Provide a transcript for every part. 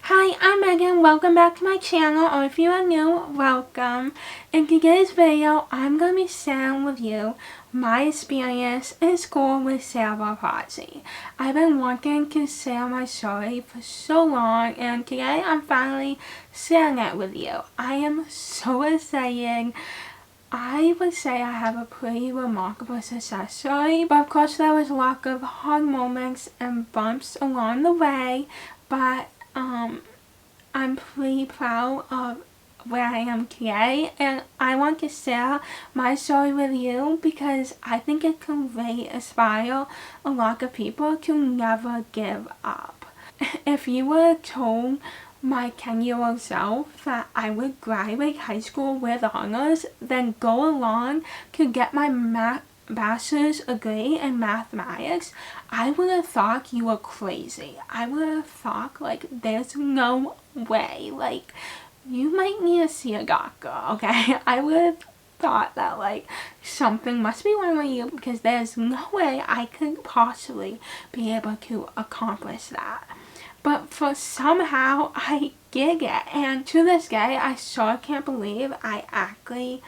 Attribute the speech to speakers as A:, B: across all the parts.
A: Hi, I'm Megan. Welcome back to my channel, or if you are new, welcome. In today's video, I'm going to be sharing with you my experience in school with cerebral palsy. I've been wanting to share my story for so long, and today I'm finally sharing it with you. I am so excited. I would say I have a pretty remarkable success story, but of course there was a lot of hard moments and bumps along the way, but I'm pretty proud of where I am today, and I want to share my story with you because I think it can really inspire a lot of people to never give up. If you were told my 10-year-old self that I would graduate high school with honors, then go along to get my bachelor's degree in mathematics, I would have thought you were crazy. I would have thought, like, there's no way. Like, you might need to see a doctor, okay? I would have thought that, like, something must be wrong with you because there's no way I could possibly be able to accomplish that. But for somehow I did it, and to this day I sure can't believe I actually,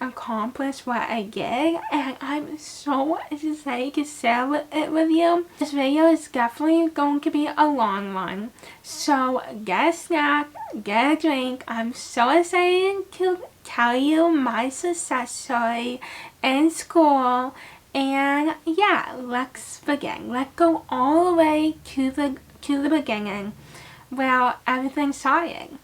A: accomplished what I did, and I'm so excited to share it with you. This video is definitely going to be a long one, so get a snack, get a drink. I'm so excited to tell you my success story in school. And yeah, let's begin. Let's go all the way to the beginning where everything started.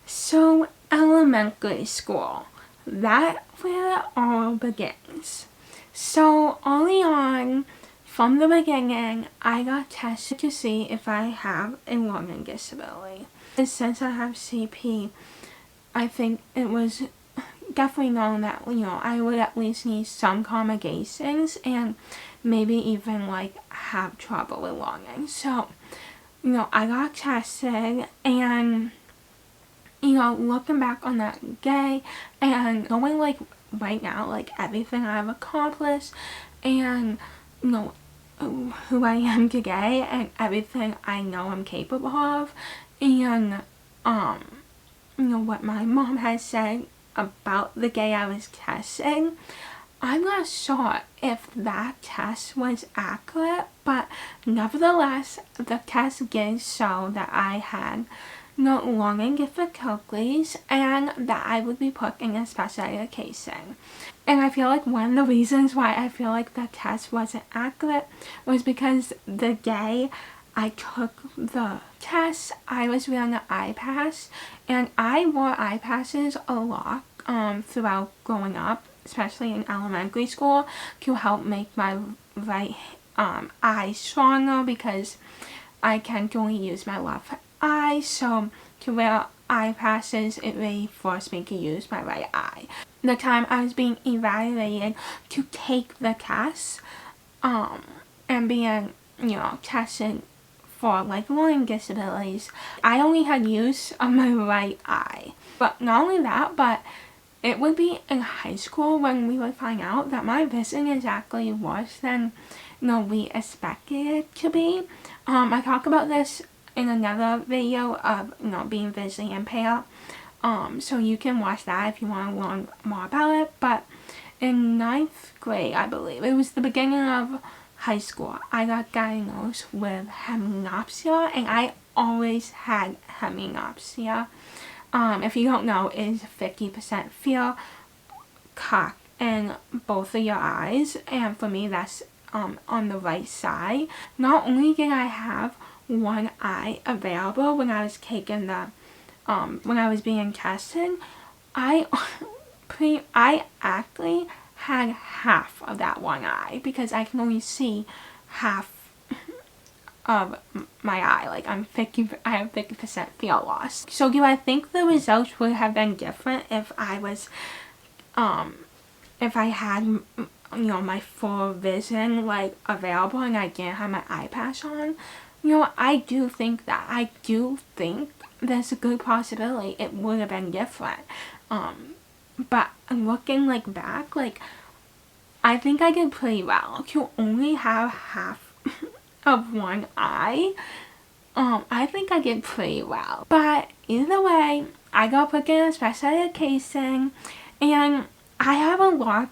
A: So elementary school, that's where it all begins. So early on, from the beginning, I got tested to see if I have a learning disability. And since I have CP, I think it was definitely known that, I would at least need some accommodations and maybe even, like, have trouble with learning. So, I got tested, and, looking back on that day and knowing, like, right now, like, everything I've accomplished and, who I am today and everything I know I'm capable of, and, what my mom has said about the day I was testing, I'm not sure if that test was accurate, but nevertheless, the test did show that I had learning difficulties and that I would be put in a special education. And I feel like one of the reasons why I feel like the test wasn't accurate was because the day I took the test, I was wearing an eye patch, and I wore eye patches a lot throughout growing up, especially in elementary school, to help make my right eye stronger because I can't only use my left eye, so to wear eye patches, it really forced me to use my right eye. The time I was being evaluated to take the test, and being, tested for, like, learning disabilities, I only had use of my right eye. But not only that, but it would be in high school when we would find out that my vision is actually worse than, we expected it to be. I talk about this in another video of, being visually impaired. So you can watch that if you want to learn more about it. But in 9th grade, I believe, it was the beginning of high school, I got diagnosed with hemianopsia, and I always had hemianopsia. If you don't know, it is 50% fear cock in both of your eyes, and for me that's on the right side. Not only did I have one eye available when I was taking the when I was being tested, I actually had half of that one eye because I can only see half of my eye. Like, I have 50% field loss. So do I think the results would have been different if I was, if I had, my full vision, like, available and I didn't have my eye patch on? I do think that. I do think there's a good possibility it would have been different. But looking, like, back, like, I think I did pretty well. To only have half of one eye, I think I did pretty well. But either way, I got put in a special education, and I have a lot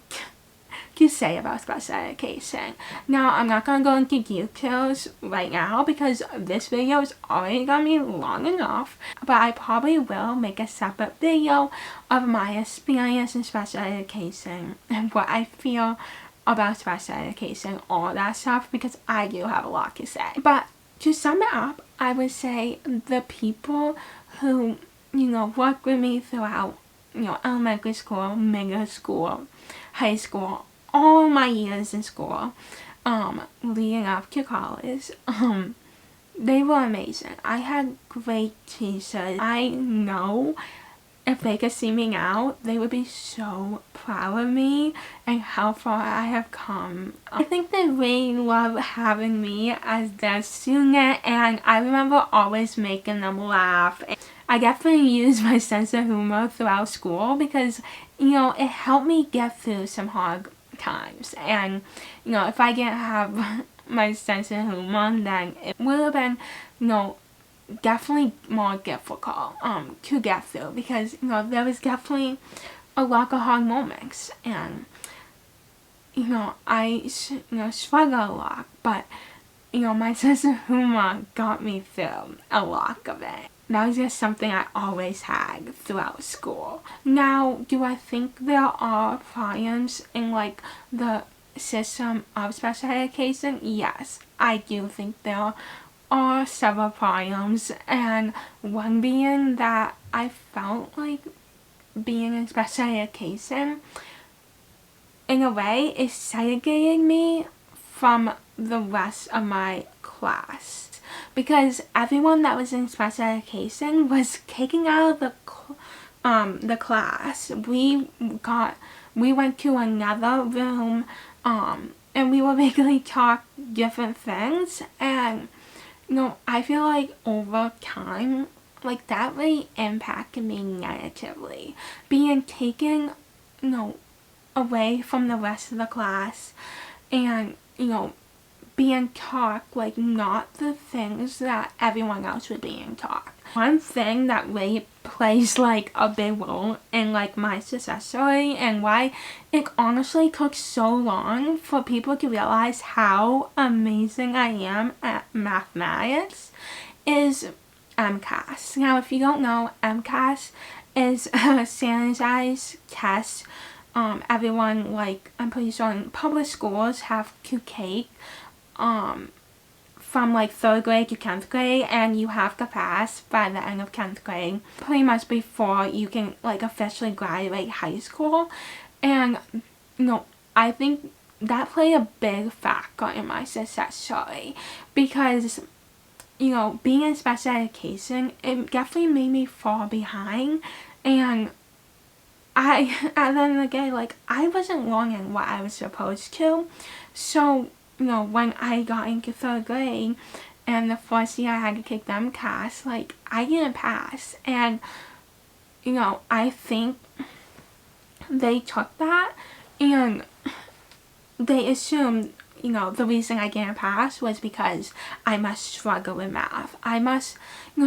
A: to say about special education. Now, I'm not going to go into details right now because this video is already going to be long enough, but I probably will make a separate video of my experience in special education and what I feel about special education, all that stuff, because I do have a lot to say. But to sum it up, I would say the people who, work with me throughout, elementary school, middle school, high school, all my years in school, leading up to college, they were amazing. I had great teachers. I know if they could see me now, they would be so proud of me and how far I have come. I think they really love having me as their student, and I remember always making them laugh. I definitely used my sense of humor throughout school because, it helped me get through some hard times. And, if I didn't have my sense of humor, then it would have been, definitely more difficult to get through because, there was definitely a lot of hard moments. And, I, struggled a lot, but, my sense of humor got me through a lot of it. That was just something I always had throughout school. Now, do I think there are problems in, the system of special education? Yes, I do think there are several problems, and one being that I felt like being in special education, in a way, is segregating me from the rest of my class. Because everyone that was in special education was taken out of the class. We went to another room, and we were basically taught different things. And, I feel like over time, that really impacted me negatively. Being taken, away from the rest of the class, and, being taught not the things that everyone else was being taught. One thing that really plays a big role in my success story and why it honestly took so long for people to realize how amazing I am at mathematics is MCAS. Now, if you don't know, MCAS is a standardized test everyone, I'm pretty sure in public schools have to take from 3rd grade to 10th grade, and you have to pass by the end of 10th grade pretty much before you can officially graduate high school. And I think that played a big factor in my success story because being in special education, it definitely made me fall behind. And at the end of the day, I wasn't learning what I was supposed to. So when I got into 3rd grade and the first year I had to take the MCAS, I didn't pass. And, I think they took that and they assumed, the reason I didn't pass was because I must struggle with math. I must,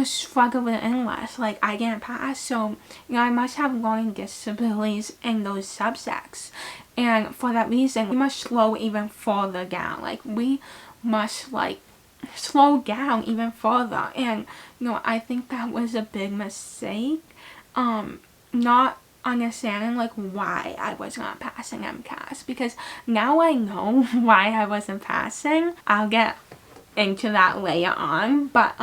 A: struggle with English. I didn't pass, so, I must have learning disabilities in those subjects. And for that reason, we must slow even further down. We must, slow down even further. And, I think that was a big mistake. Not understanding, why I was not passing MCAS. Because now I know why I wasn't passing. I'll get into that later on. But,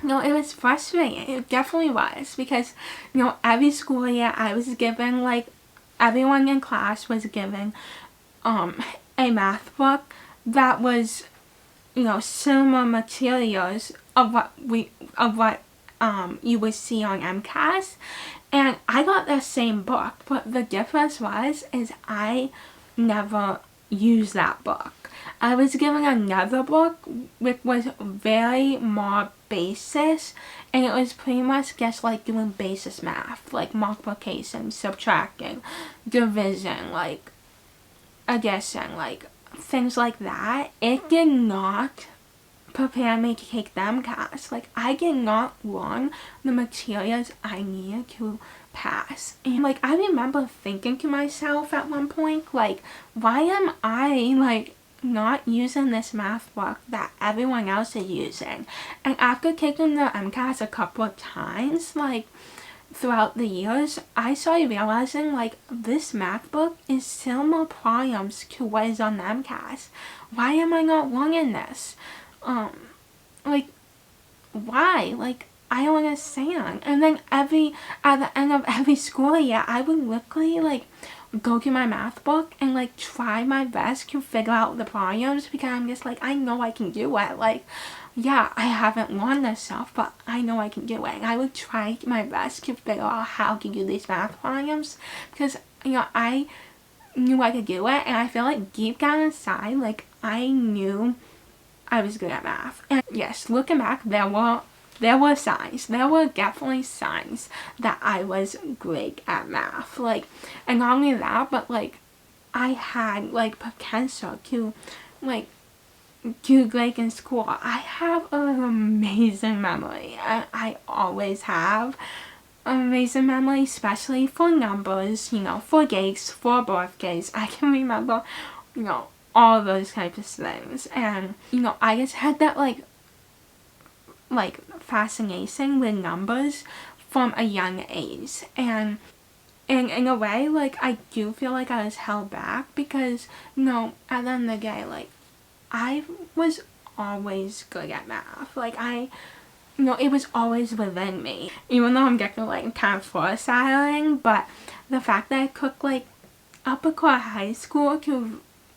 A: it was frustrating. It definitely was. Because, every school year I was given, everyone in class was given a math book that was, similar materials of what you would see on MCAS, and I got the same book, but the difference is I never used that book. I was given another book which was very more basis, and it was pretty much just doing basic math, multiplication, subtracting, division, addition, things like that. It did not prepare me to take the MCAS. Like, I did not learn the materials I needed to pass. And like, I remember thinking to myself at one point, like, why am I like not using this math book that everyone else is using? And after taking the MCAS a couple of times, like throughout the years, I started realizing like this math book is still more problems to what is on the MCAS. Why am I not learning this? Like, why? Like, I don't understand. And then at the end of every school year, I would literally like go to my math book and like try my best to figure out the problems, because I'm just like, I know I can do it. Like, yeah, I haven't learned this stuff, but I know I can do it. And I would try my best to figure out how to do these math problems, because, you know, I knew I could do it, and I feel like deep down inside, like, I knew I was good at math. And yes, looking back, there were signs. There were definitely signs that I was great at math. Like, and not only that, but like, I had like potential to like do great in school. I have an amazing memory. I always have amazing memory, especially for numbers, you know, for dates, for birthdays. I can remember, you know, all those types of things. And, you know, I just had that like fascination with numbers from a young age. And in a way, like, I do feel like I was held back because, you know, at the end of the day, like, I was always good at math. Like, you know, it was always within me. Even though I'm getting like kind of foreshadowing, but the fact that I took like upper core high school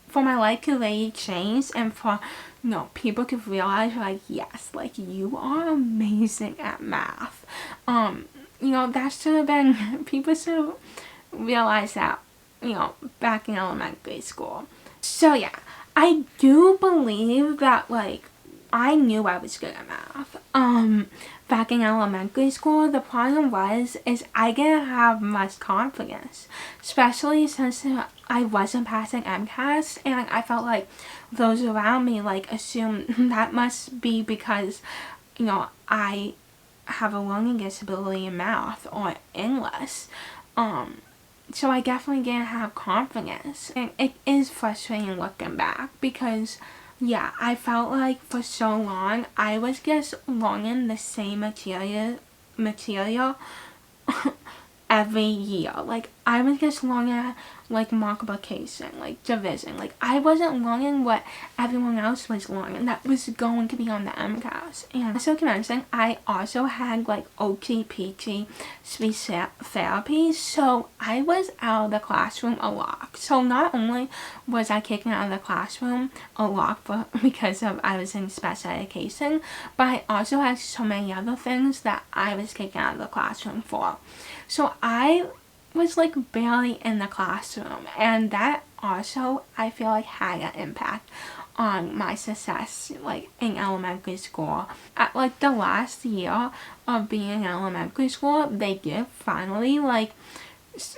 A: for my life to really change, and for, you know, people to realize like, yes, like, you are amazing at math. You know, that should have been, people should realize that, you know, back in elementary school. So yeah, I do believe that like I knew I was good at math. Back in elementary school, the problem is I didn't have much confidence, especially since I wasn't passing MCAS, and I felt like those around me like assumed that must be because, you know, I have a learning disability in math or English. So I definitely didn't have confidence, and it is frustrating looking back because, yeah, I felt like for so long I was just learning the same material every year. Like, I was just learning like multiplication, like division. Like, I wasn't learning what everyone else was learning that was going to be on the MCAS. And also to mention, I also had like OT-PT speech therapy, so I was out of the classroom a lot. So not only was I kicked out of the classroom a lot because I was in special education, but I also had so many other things that I was kicked out of the classroom for. So I was like barely in the classroom, and that also I feel like had an impact on my success like in elementary school. At like the last year of being in elementary school, they did finally like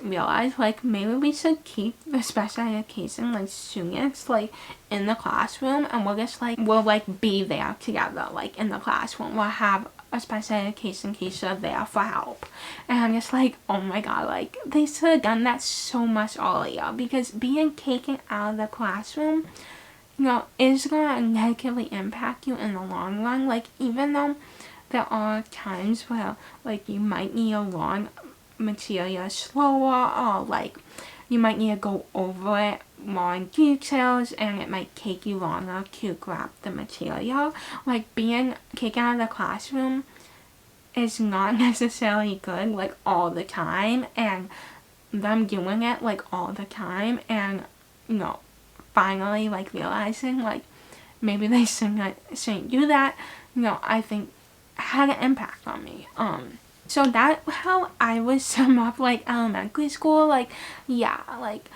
A: realize like maybe we should keep the special education like students like in the classroom, and we'll be there together like in the classroom. We'll have a special education teacher there for help. And I'm just like, oh my god, like they should have done that so much earlier, because being taken out of the classroom, you know, is gonna negatively impact you in the long run. Like, even though there are times where like you might need to learn material slower, or like you might need to go over it more in details, and it might take you longer to grab the material. Like, being taken out of the classroom is not necessarily good like all the time, and them doing it like all the time and, you know, finally like realizing like maybe they shouldn't do that, you know, I think had an impact on me. So that's how I would sum up like elementary school. Like, yeah, like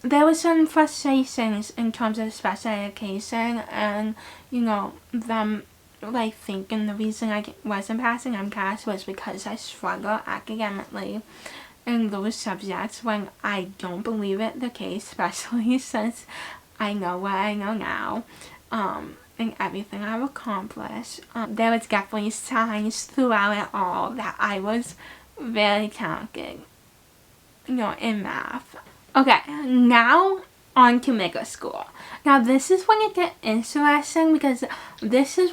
A: there was some frustrations in terms of special education, and, you know, them like thinking the reason I wasn't passing MCAS was because I struggle academically in those subjects, when I don't believe it the case, especially since I know what I know now. and everything I've accomplished. There was definitely signs throughout it all that I was very talented, in math. Okay, now on to middle school. Now this is when it gets interesting because this is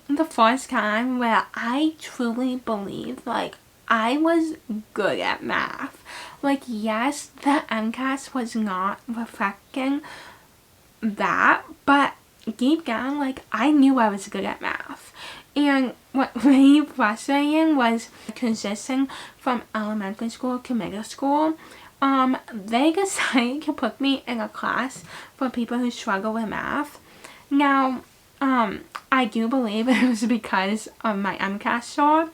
A: the first time where I truly believed, like, I was good at math. Like, yes, the MCAS was not reflecting that, but deep down, like, I knew I was good at math. And what really frustrating was transitioning from elementary school to middle school. They decided to put me in a class for people who struggle with math. Now, I do believe it was because of my MCAS score,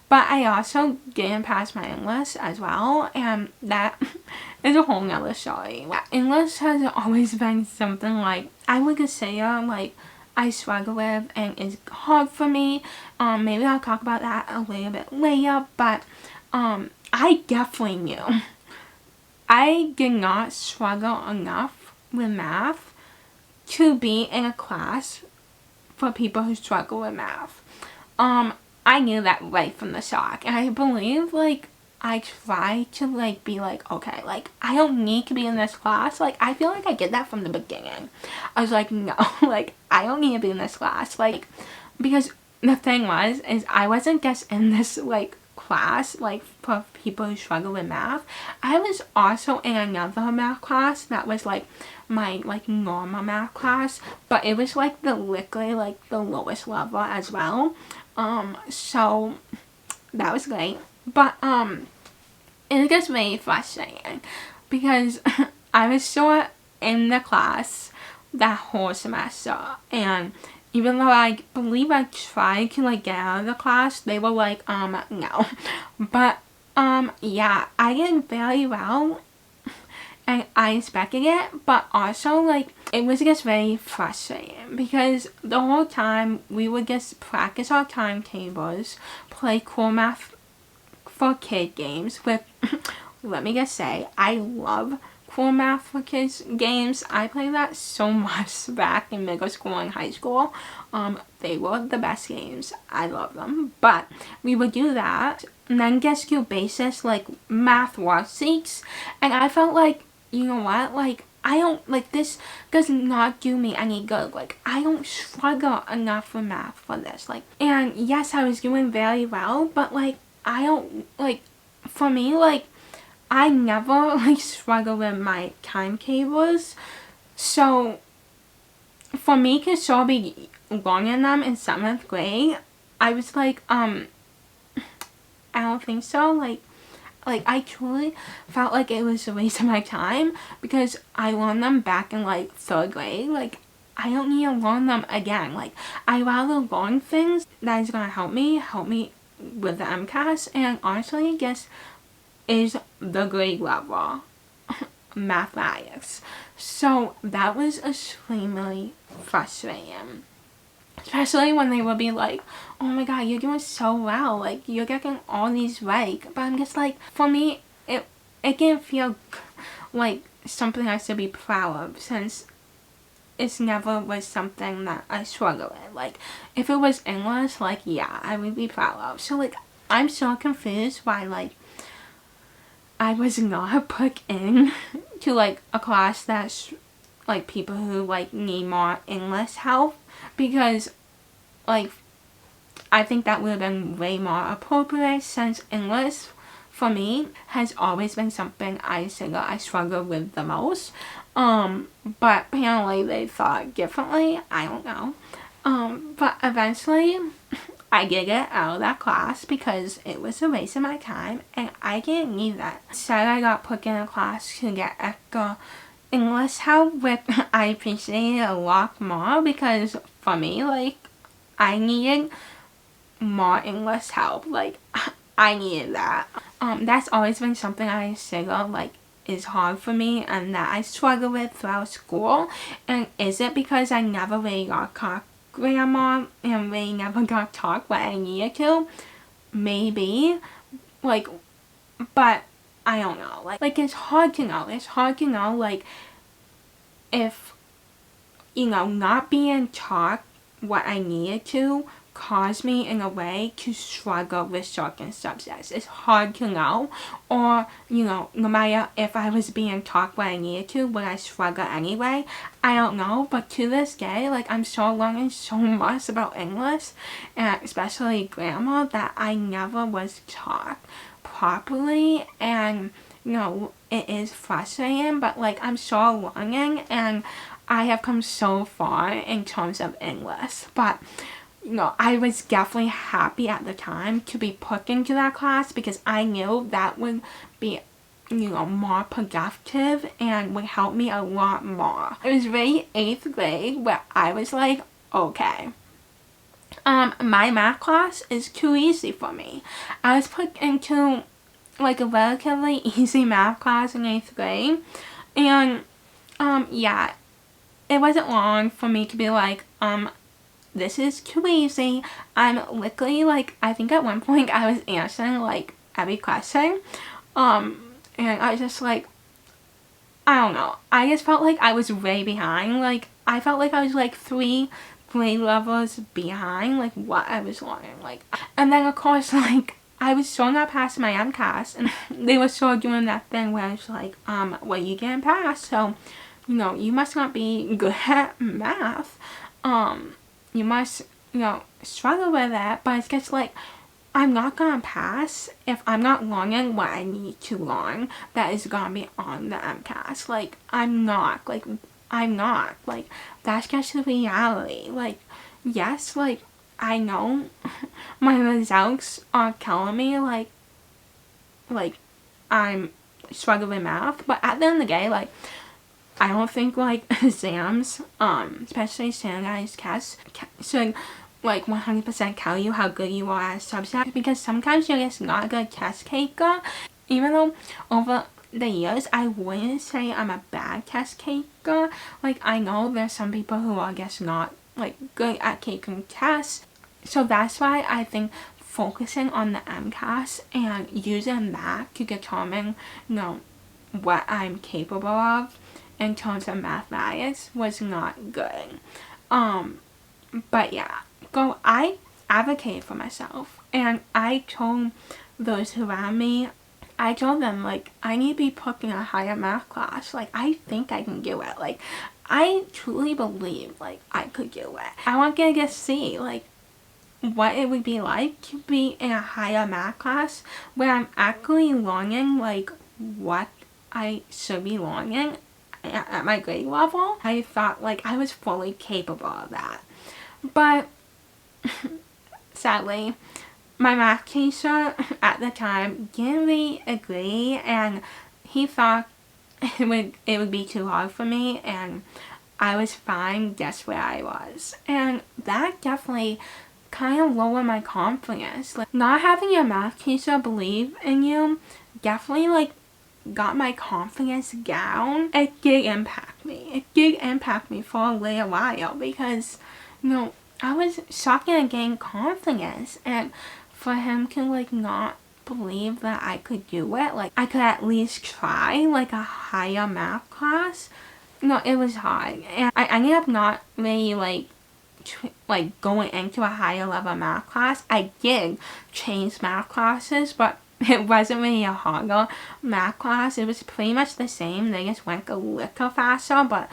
A: but I also didn't pass my English as well, and that is a whole nother story. English has always been something, like, I would consider, like, I struggle with and is hard for me. Maybe I'll talk about that a little bit later, but I definitely knew I did not struggle enough with math to be in a class for people who struggle with math. I knew that right from the start, and I believe, like, I tried to, like, be like, okay, like, I don't need to be in this class. Like, I feel like I did that from the beginning. I was like, no, like, I don't need to be in this class. Like, because the thing is I wasn't just in this, like, class, like, for people who struggle with math. I was also in another math class that was, like, my, like, normal math class, but it was, like, literally, like, the lowest level as well. So that was great. But, it gets really frustrating because I was still in the class that whole semester, and even though I believe I tried to, like, get out of the class, they were like, no. But, yeah, I did very well, and I expected it, but also, like, it was just very frustrating because the whole time we would just practice our timetables, play cool math for kid games with, let me just say, I love cool math for kids games. I played that so much back in middle school and high school. They were the best games. I love them. But we would do that and then just do basics like math worksheets, and I felt like, you know what, like, I don't, like, this does not do me any good. Like, I don't struggle enough with math for this. Like, and yes, I was doing very well, but, like, I don't, like, for me, like, I never, like, struggle with my timetables. So, for me to still be learning them in 7th grade, I was like, I don't think so. Like, I truly felt like it was a waste of my time because I learned them back in, like, 3rd grade. Like, I don't need to learn them again. Like, I rather learn things that is gonna help me with the MCAS, and honestly, I guess is the grade level mathematics. So that was extremely frustrating, especially when they would be like, oh my god, you're doing so well, like, you're getting all these right. But I'm just like, for me, it didn't feel like something I should be proud of, since it's never was something that I struggle with. Like, if it was English, like, yeah, I would be proud of. So, like, I'm so confused why, like, I was not put in to, like, a class that's, like, people who, like, need more English help, because, like, I think that would have been way more appropriate, since English, for me, has always been something I struggle with the most. But apparently they thought differently. I don't know. But eventually I did get out of that class because it was a waste of my time and I didn't need that. Instead, I got put in a class to get extra English help, which I appreciated a lot more, because for me, like, I needed more English help. Like, I needed that. That's always been something I figure, like, is hard for me and that I struggle with throughout school. And is it because I never really got taught grammar and really never got taught what I needed to? Maybe. Like, but I don't know. Like, it's hard to know. It's hard to know, like, if not being taught what I needed to caused me in a way to struggle with certain subjects. It's hard to know, or no matter if I was being taught what I needed to, would I struggle anyway? I don't know, but to this day, like, I'm still learning so much about English, and especially grammar, that I never was taught properly, and it is frustrating, but like, I'm still learning, and I have come so far in terms of English. But I was definitely happy at the time to be put into that class, because I knew that would be more productive and would help me a lot more. It was really 8th grade where I was like, okay, my math class is too easy for me. I was put into like a relatively easy math class in 8th grade, and yeah, it wasn't long for me to be like, this is too easy. I'm literally like, I think at one point I was answering like every question, and I was just like, I don't know, I just felt like I was way behind. Like, I felt like I was like 3 grade levels behind like what I was learning. Like, and then of course, like, I was still not passing my MCAS, and they were still doing that thing where it's like, well, you didn't pass, so you must not be good at math. You must, struggle with that. But it's just like, I'm not gonna pass if I'm not learning what I need to learn that is gonna be on the MCAS. Like, I'm not. Like, that's just the reality. Like, yes, like, I know my results are killing me, like I'm struggling with math, but at the end of the day, like, I don't think like exams, especially standardized tests, should like 100% tell you how good you are at a subject, because sometimes you're just not a good test taker. Even though over the years I wouldn't say I'm a bad test taker. Like, I know there's some people who are just not like good at taking tests, so that's why I think focusing on the MCAS and using that to determine what I'm capable of in terms of mathematics was not good. But yeah, I advocate for myself, and I told those around me, I told them, like, I need to be put in a higher math class. Like, I think I can do it. Like, I truly believe, like, I could do it. I want to get see, like, what it would be like to be in a higher math class where I'm actually learning, like, what I should be learning at my grade level. I thought, like, I was fully capable of that. But sadly, my math teacher at the time didn't really agree, and he thought it would be too hard for me, and I was fine just where I was. And that definitely kind of lowered my confidence. Like, not having your math teacher believe in you definitely like got my confidence down. It did impact me. It did impact me for a little while, because I was shocking and gaining confidence, and for him to like not believe that I could do it, like I could at least try like a higher math class, it was hard. And I ended up not really like going into a higher level math class. I did change math classes, but it wasn't really a harder math class. It was pretty much the same. They just went a little faster, but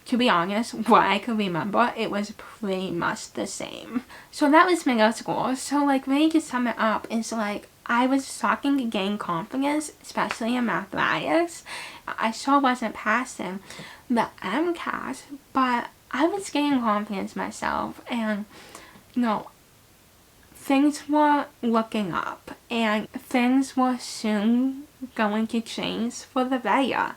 A: to be honest, what I could remember, it was pretty much the same. So that was middle school. So like, really to sum it up, is like, I was starting to gain confidence, especially in mathematics. I sure wasn't passing the MCAS, but I was gaining confidence myself, and things were looking up, and things were soon going to change for the better.